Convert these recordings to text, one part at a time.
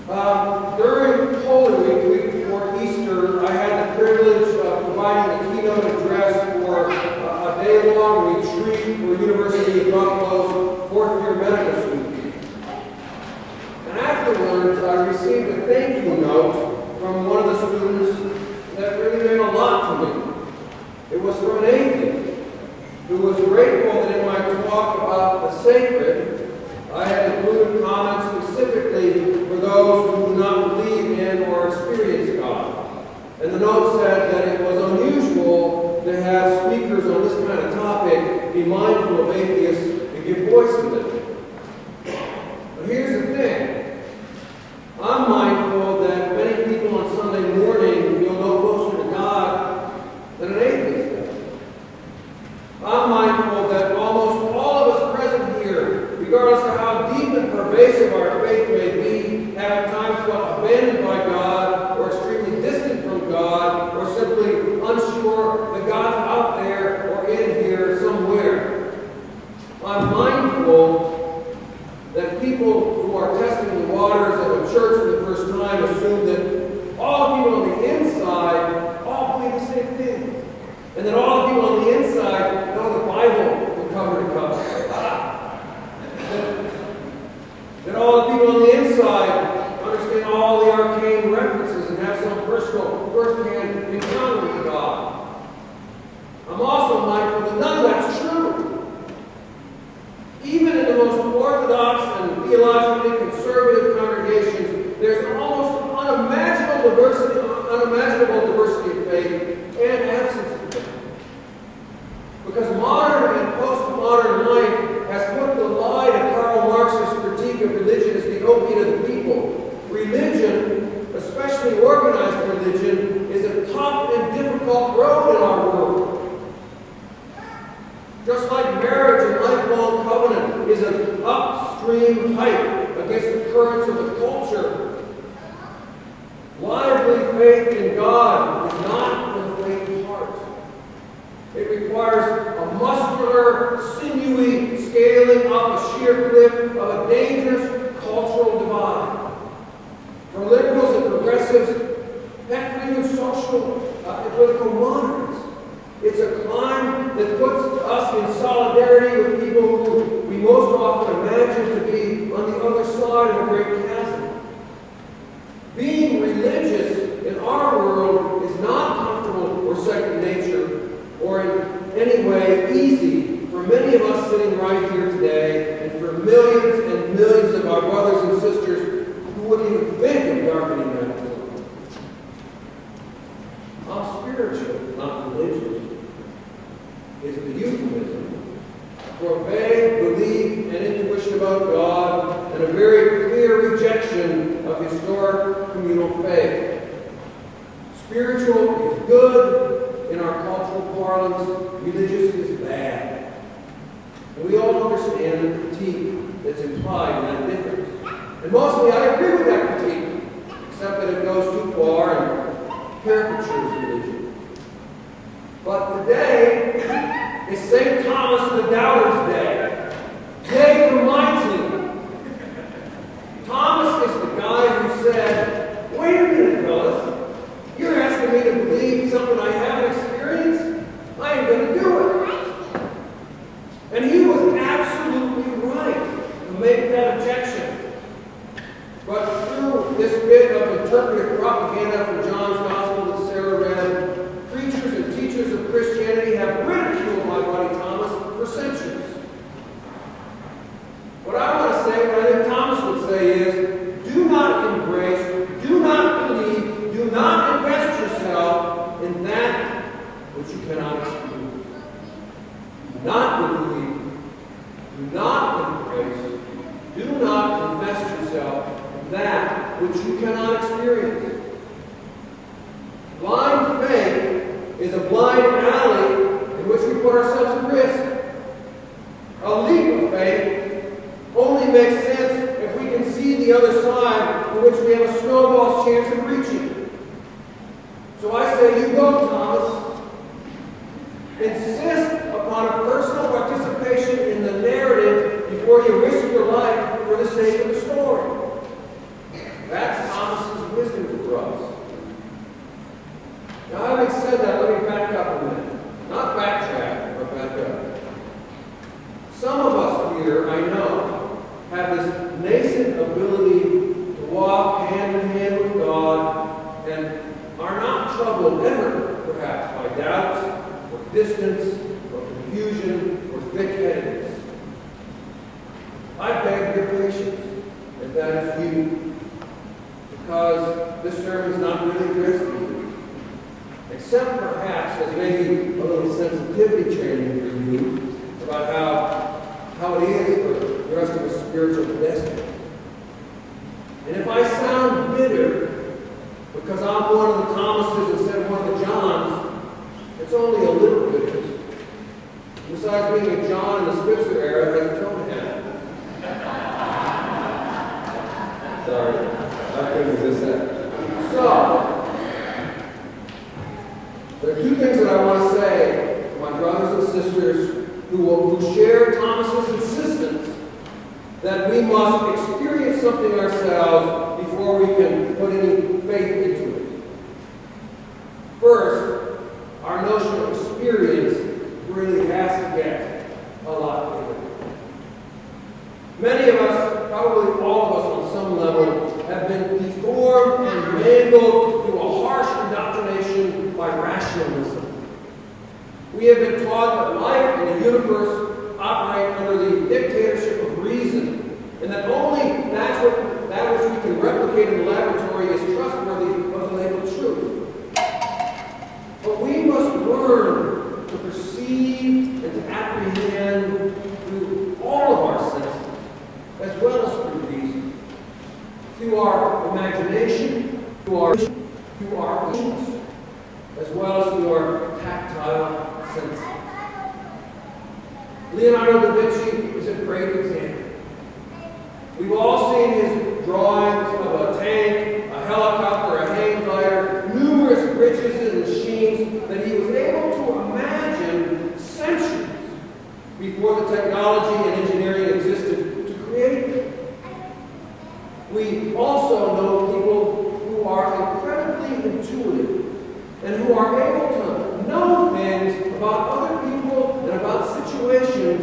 During Holy Week before Easter, I had the privilege of providing the keynote address for a day-long retreat for University of Buffalo's fourth-year Methodist Week. And afterwards, I received a thank you note from one of the students that really meant a lot to me. It was from an atheist who was grateful that in my talk about the sacred, I had included comments specifically for those who do not believe in or experience God. And the note said that it was unusual to have speakers on this kind of topic be mindful of atheists and give voice to them. But here's the thing. I'm mindful that many people on Sunday morning feel no closer to God than an atheist does. I'm mindful that almost all of us present here, regardless of how deep and pervasive our faith may be, have at times felt abandoned by God, or extremely distant from God, or simply unsure that God's out there or in here somewhere. I'm mindful that people who are testing the waters of a church for the first time assume that all the people on the inside all believe the same thing, and that all the people on the inside know the Bible from cover to cover. That all the people on the inside understand all the arcane references and have some personal, first-hand encounter with God. I'm also mindful that none of that's true. Even in the most orthodox and theologically conservative congregations, there's an almost unimaginable diversity of faith and absence of faith. Because modern and postmodern life has put the lie to Karl Marx's critique of religion as the opiate of the people. Religion, especially organized religion, is a tough and difficult road in our world. Just like marriage and lifelong covenant is an upstream hike against the currents of the culture, lively faith in God is not for the faint heart. It requires a muscular, sinewy scaling up a sheer cliff of a dangerous cultural divide. For liberals and progressives, heck, even social and political moderates, it's a climb that puts us in solidarity with people who we most often imagine to be on the other side of a great chasm. Being religious in our world is not comfortable or second nature, or in any way easy for many of us sitting right here today, and for millions and millions of our brothers and sisters who wouldn't even think of darkening that world. I'm spiritual, not religious, is the euphemism for vague belief and intuition about God, and a very clear rejection of historic communal faith. Spiritual is good in our cultural parlance, religious is bad. And we all understand the critique that's implied in that difference. And mostly I agree with that critique, except that it goes too far and caricatures religion. But today is St. Thomas the Doubter's Day. Yay for my team. Thomas is the guy who said, wait a minute, fellas, you're asking me to believe something I haven't experienced? I ain't going to do it. And he was absolutely right to make that objection. But through this bit of interpretive propaganda from John's Gospel that Sarah read, preachers and teachers of Christianity have ridiculed my buddy Thomas for centuries. What I want to say, what I think Thomas would say is, do not embrace, do not believe, do not invest yourself in that which you cannot experience. Do not believe, do not embrace, do not invest yourself in that which you cannot experience. Blind faith is a blind alley in which we put ourselves at risk. A leap of faith only makes sense if we can see the other side, for which we have a snowball's chance of reaching. So I say, you go, Thomas. Insist upon a personal participation in the narrative before you risk your life for the sake of the story. That's said that, let me back up a minute. Not backtrack, but back up. Some of us here, I know, have this nascent ability to walk hand in hand with God and are not troubled ever, perhaps, by doubts or distance or confusion or thick-headedness. I beg your patience if that is you, because this sermon is not really addressed to you, except perhaps as maybe a little sensitivity training for you about how it is for the rest of us spiritual destiny. And if I sound bitter because I'm one of the Thomases instead of one of the Johns, it's only a little bitter. Besides being a John in the Spitzer era, has its own hat. Sorry, I couldn't resist that. So, there are two things that I want to say to my brothers and sisters who share Thomas's insistence that we must experience something ourselves before we can put any faith into it. First, our notion of experience really has to get a lot bigger. Many of us, probably all of us on some level, have been deformed and mangled through a harsh indoctrination by rationalism. We have been taught that life and the universe operate under the dictatorship of reason, and that only that which we can replicate in the laboratory is trustworthy of the label truth. But we must learn to perceive and to apprehend through all of our senses, as well as through reason, through our imagination, through our emotions, as well as through our tactile senses. Leonardo da Vinci is a great example. We've all seen his drawings of a tank, a helicopter, a hang glider, numerous bridges and machines that he was able to imagine centuries before the technology and engineering existed to create them. We also know people who are incredibly intuitive and who are able to know things about other people and about situations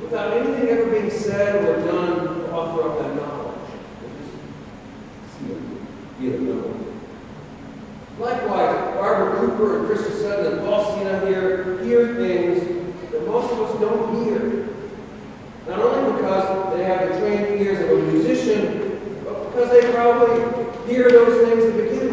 without anything ever being said or done to offer up that knowledge. Likewise, Barbara Cooper and Krista Sutton and Paul Cena hear things that most of us don't hear. Not only because they have the trained ears of a musician, but because they probably hear those things to begin with.